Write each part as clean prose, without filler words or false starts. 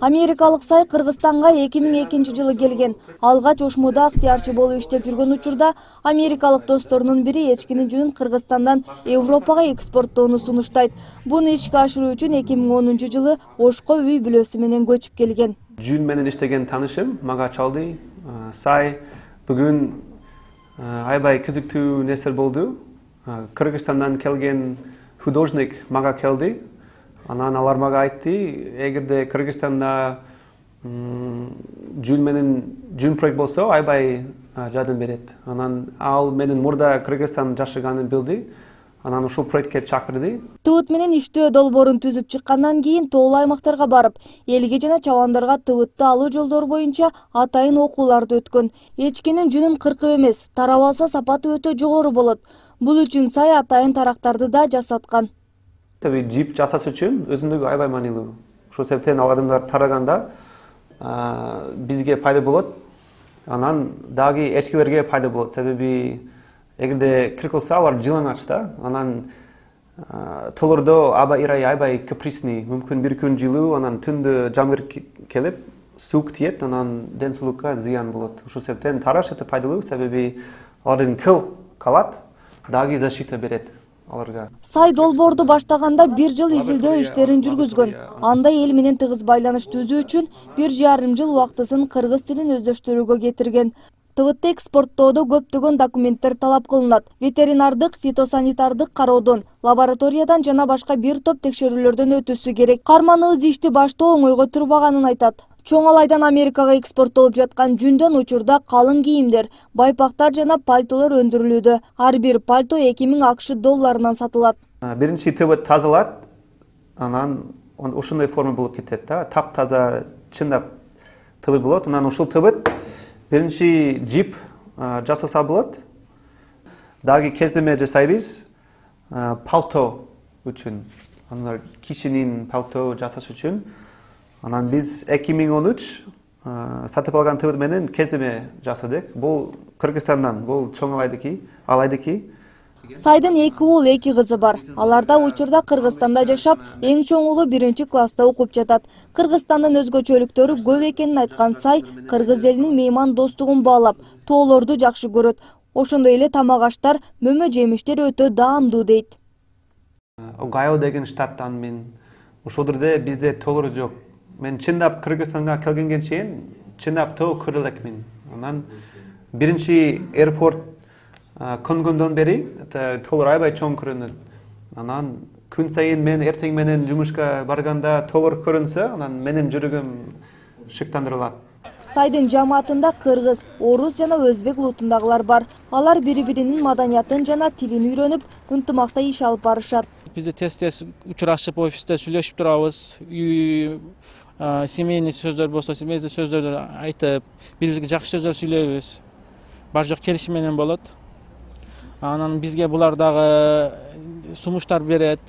Америкалык сай Кыргызстанга 2002 жылы келген. Алгач Ошмуда ыктыярчы болуп иштеп жүргөн учурда америкалык досторунун бири эчкинин жүнүн Кыргызстандан Европага экспорттоону сунуштайт. Буну ишке ашыруу үчүн 2010 жылы Ошко үй бүлөсү менен көчүп келген. Жүн менен иштеген таанышым мага чалды. Сай бүгүн аябай кызыктуу нерсе болду. Кыргызстандан келген художник мага келди. Анан алар мага айтты, эгерде Кыргызстанда жүн проект болсо, аябай жардам берет. Анан ал менин мурда Кыргызстан жашаганын билди. Анан ушул проектке чакырды. Тыбыт менен иштөө долбоорун түзүп чыккандан кийин тоолуу аймактарга барып, элге жана чабандарга тыбытты алуу жолдору боюнча атайын окууларды өткөн. Эчкинин жүнүн кыркып эмес, тарап алса сапаты өтө жогору болот. Бул үчүн сай атайын тарактарды да жасаткан. Tabii jip жасаш үчүн өзүндүгү аябай маанилүү. Ошол себептен ал адамдар тараганда бизге пайда болот. Анан дагы эчкилерге пайда болот. Себеби эгерде кыркылса алар жылаңач да. Анан толордо аябай каприсный. Мүмкүн бир күн жылуу, анан түндө жамгыр келип, суук тиет, анан ден соолукка зыян болот. Ошол себептен тараш өтө пайдалуу, себеби алардын кыл калат, дагы защита берет. Сай долбоорду баштаганда 1 жыл изилдөө иштерин жүргүзгөн. Анда эл менен тыгыз байланыш түзүү үчүн 1,5 жыл убактысын кыргыз тилин өздөштүрүүгө кетирген. Тыбытты экспорттоодо көптөгөн документтер талап кылынат. Ветеринардык, фитосанитардык кароодон, лабораториядан жана башка бир топ текшерүүлөрдөн өтүүсү керек. Карманыбыз ишти баштоо оңойго турбаганын айтат. Чоң Алайдан Америкага экспорттолуп жаткан жүндөн учурда калың кийимдер, байпактар жана пальтолор өндүрүлүүдө. Ар бир пальто 2000 акш долларынан сатылат. Биринчи тыбыт тазалат, анан ушундай форма болуп кетет да. Таптаза чындап тыбыт болот. Анан ушул тыбыт биринчи жип жасаса болот. Дагы кездеме жасайбыз палто үчүн. Анан кишинин палто жасаш үчүн. Анан биз 2013 сатып алган тыбыт менен кездеме жасадык. Бул Кыргызстандан, бул Чоң Алайдыки. Сайдын 2 уул 2 кызы бар. Аларда учурда Кыргызстанда жашап, эң чоң уулу 1-класста окуп жатат. Кыргызстандын өзгөчөлүктөрү көп экенин айткан Сай кыргыз элинин мейман достугун баалап, тоолорду жакшы көрөт. Ошондой эле тамак аштар, мөмө жемиштер өтө даамдуу дейт. Огайо деген штаттан мен. Ошол жерде бизде тоолор жок. Мен чындап Кыргызстанга келгенге чейин чындап тоо көрө элекмин. Анан биринчи аэропорт көнгөндөн бери тоолор аябай чоң көрүнөт. Анан күн сайын мен эртең менен жумушка барганда тоолор көрүнсө, анан менин жүрөгүм шыктандырылат. Сайдын жамаатында кыргыз, орус жана өзбек улутундагылар бар. Алар бири-биринин маданиятын жана тилин үйрөнүп, ынтымакта иш алып барышат. Бизде тез-тез учурашып, офисте сүйлөшүп турабыз. Семейный сөздөр болсо, семейный сөздөрдү айтып, бири-бирибизге жакшы сөздөр сүйлөйбүз. Бар жок келишим менен болот. Анан бизге булар дагы сунуштар берет,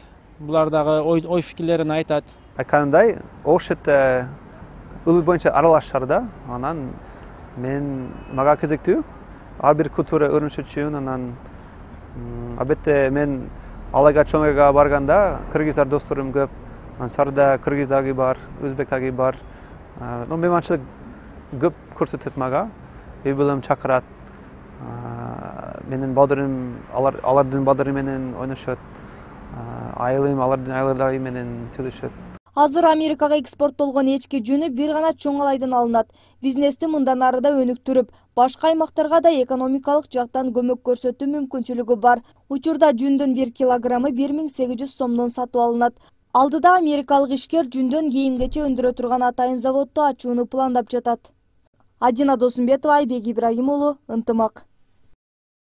булар дагы ой фикирлерин айтат. Айткандай, ошет ылы боюнча аралашар да. Анан мага кызыктуу. Ар бир культура өйрөнүш үчүн, анан албетте мен Алайга Чоң Алайга барганда кыргыздар досторум көп. Шаарда кыргыз дагы бар, өзбек дагы бар. Мейманчылык көп көрсөтөт мага. Үй бүлөм чакырат. Менин балдарым, алардын балдары менен ойношот. Айылым, алардын айылдары менен сүйлөшөт. Азыр Америкага экспорттолгон эчки жүнү бир гана Чоң Алайдан алынат. Бизнести мындан ары да өнүктүрүп, башка аймактарга да экономикалык жактан көмөк көрсөтүү мүмкүнчүлүгү бар. Учурда жүндөн 1 килограммы 1800 сомдон сатып алынат. Алдыда америкалык ишкер жүндөн кийимгече өндүрө турган атайын заводду ачууну пландап жатат. Адина Досумбетова, Айбек Ибрагим уулу, Ынтымак.